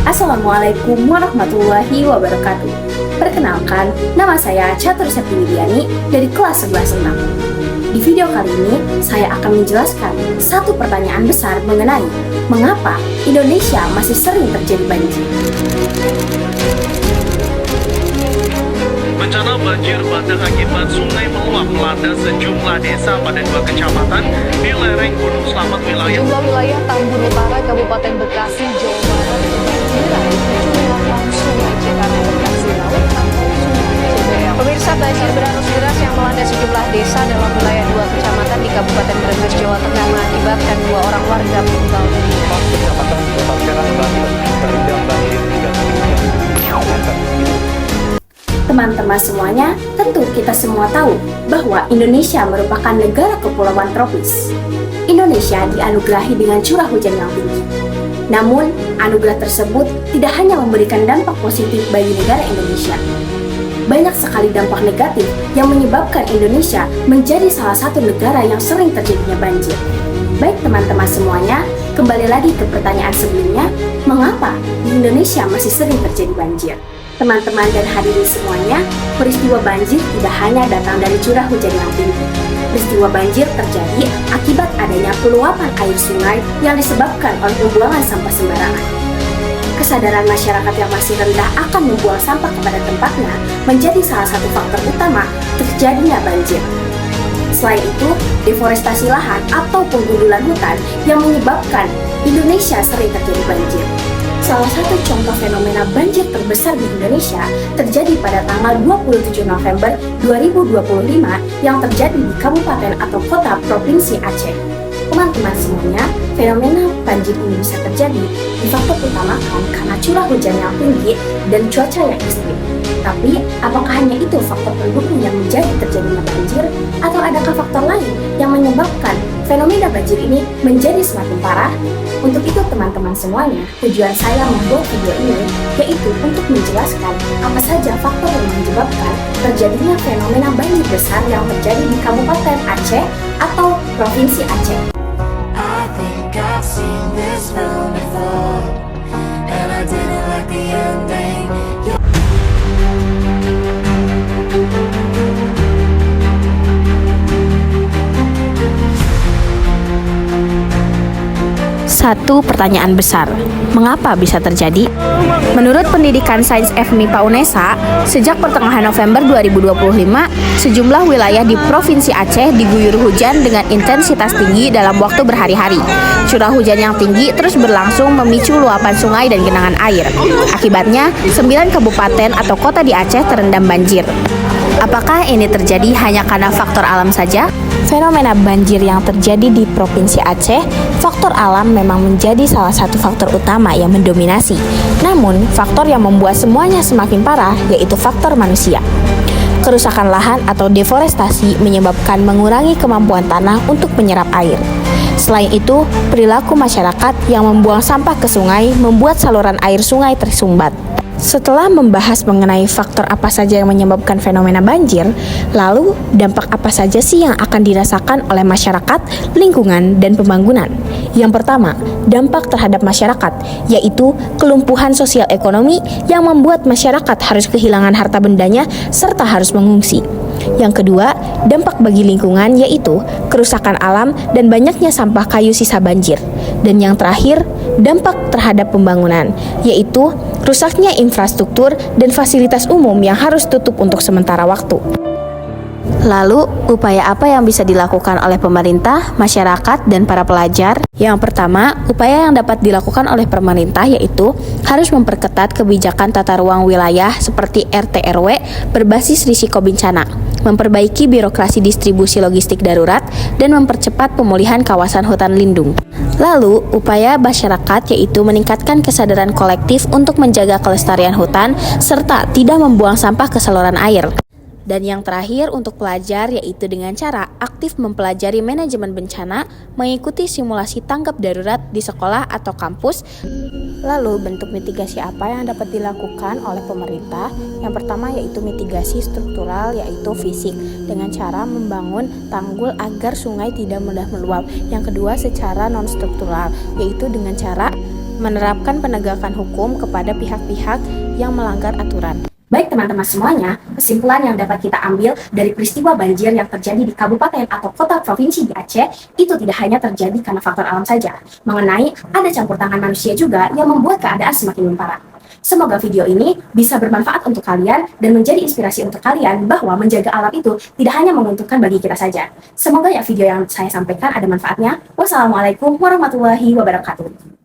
Assalamualaikum warahmatullahi wabarakatuh. Perkenalkan, nama saya Catur Septiwidiani dari kelas 11 6. Di video kali ini, saya akan menjelaskan satu pertanyaan besar mengenai mengapa Indonesia masih sering terjadi banjir. Bencana banjir bandang akibat sungai meluap melanda sejumlah desa pada 2 kecamatan di lereng Gunung Slamet wilayah. Sejumlah wilayah Tambun Utara, Kabupaten Bekasi, Jawa Barat kebanjiran sejumlah sungai Cikarang, Bekasi Laut atau Sungai Cibeong. Pemirsa, banjir berarus deras yang melanda sejumlah desa dalam wilayah 2 kecamatan di Kabupaten Brebes, Jawa Tengah mengakibatkan 2 orang warga meninggal dunia. Kecamatan Kota Serang, Banten terendam banjir hingga ketinggian meter. Teman-teman semuanya, tentu kita semua tahu bahwa Indonesia merupakan negara kepulauan tropis. Indonesia dianugerahi dengan curah hujan yang tinggi. Namun, anugerah tersebut tidak hanya memberikan dampak positif bagi negara Indonesia. Banyak sekali dampak negatif yang menyebabkan Indonesia menjadi salah satu negara yang sering terjadinya banjir. Baik teman-teman semuanya, kembali lagi ke pertanyaan sebelumnya, mengapa di Indonesia masih sering terjadi banjir? Teman-teman dan hadirin semuanya, peristiwa banjir tidak hanya datang dari curah hujan yang tinggi. Peristiwa banjir terjadi akibat adanya peluapan air sungai yang disebabkan oleh pembuangan sampah sembarangan. Kesadaran masyarakat yang masih rendah akan membuang sampah kepada tempatnya menjadi salah satu faktor utama terjadinya banjir. Selain itu, deforestasi lahan atau penggundulan hutan yang menyebabkan Indonesia sering terjadi banjir. Salah satu contoh fenomena banjir terbesar di Indonesia terjadi pada tanggal 27 November 2025 yang terjadi di Kabupaten atau Kota Provinsi Aceh. Teman-teman semuanya, fenomena banjir ini bisa terjadi diutamakan karena curah hujan yang tinggi dan cuaca yang ekstrim. Tapi, apakah hanya itu faktor pendukung yang menjadi terjadinya banjir? Atau adakah faktor lain yang menyebabkan fenomena banjir ini menjadi semakin parah? Untuk itu teman-teman semuanya, tujuan saya membuat video ini yaitu untuk menjelaskan apa saja faktor yang menyebabkan terjadinya fenomena banjir besar yang terjadi di Kabupaten Aceh atau Provinsi Aceh. I think I've seen this film before, and I didn't like the ending. Satu pertanyaan besar, mengapa bisa terjadi? Menurut Pendidikan Sains FMIPA UNESA, sejak pertengahan November 2025, sejumlah wilayah di Provinsi Aceh diguyur hujan dengan intensitas tinggi dalam waktu berhari-hari. Curah hujan yang tinggi terus berlangsung memicu luapan sungai dan genangan air. Akibatnya, 9 kabupaten atau kota di Aceh terendam banjir. Apakah ini terjadi hanya karena faktor alam saja? Fenomena banjir yang terjadi di Provinsi Aceh, faktor alam memang menjadi salah satu faktor utama yang mendominasi. Namun, faktor yang membuat semuanya semakin parah yaitu faktor manusia. Kerusakan lahan atau deforestasi menyebabkan mengurangi kemampuan tanah untuk menyerap air. Selain itu, perilaku masyarakat yang membuang sampah ke sungai membuat saluran air sungai tersumbat. Setelah membahas mengenai faktor apa saja yang menyebabkan fenomena banjir, lalu dampak apa saja sih yang akan dirasakan oleh masyarakat, lingkungan, dan pembangunan? Yang pertama, dampak terhadap masyarakat, yaitu kelumpuhan sosial ekonomi yang membuat masyarakat harus kehilangan harta bendanya serta harus mengungsi. Yang kedua, dampak bagi lingkungan yaitu kerusakan alam dan banyaknya sampah kayu sisa banjir. Dan yang terakhir, dampak terhadap pembangunan yaitu rusaknya infrastruktur dan fasilitas umum yang harus tutup untuk sementara waktu. Lalu, upaya apa yang bisa dilakukan oleh pemerintah, masyarakat, dan para pelajar? Yang pertama, upaya yang dapat dilakukan oleh pemerintah yaitu harus memperketat kebijakan tata ruang wilayah seperti RT/RW berbasis risiko bencana, memperbaiki birokrasi distribusi logistik darurat, dan mempercepat pemulihan kawasan hutan lindung. Lalu, upaya masyarakat yaitu meningkatkan kesadaran kolektif untuk menjaga kelestarian hutan serta tidak membuang sampah ke saluran air. Dan yang terakhir untuk pelajar yaitu dengan cara aktif mempelajari manajemen bencana, mengikuti simulasi tanggap darurat di sekolah atau kampus. Lalu bentuk mitigasi apa yang dapat dilakukan oleh pemerintah? Yang pertama yaitu mitigasi struktural yaitu fisik dengan cara membangun tanggul agar sungai tidak mudah meluap. Yang kedua secara non struktural yaitu dengan cara menerapkan penegakan hukum kepada pihak-pihak yang melanggar aturan. Baik teman-teman semuanya, kesimpulan yang dapat kita ambil dari peristiwa banjir yang terjadi di kabupaten atau kota provinsi di Aceh itu tidak hanya terjadi karena faktor alam saja, mengenai ada campur tangan manusia juga yang membuat keadaan semakin memparah. Semoga video ini bisa bermanfaat untuk kalian dan menjadi inspirasi untuk kalian bahwa menjaga alam itu tidak hanya menguntungkan bagi kita saja. Semoga ya video yang saya sampaikan ada manfaatnya. Wassalamualaikum warahmatullahi wabarakatuh.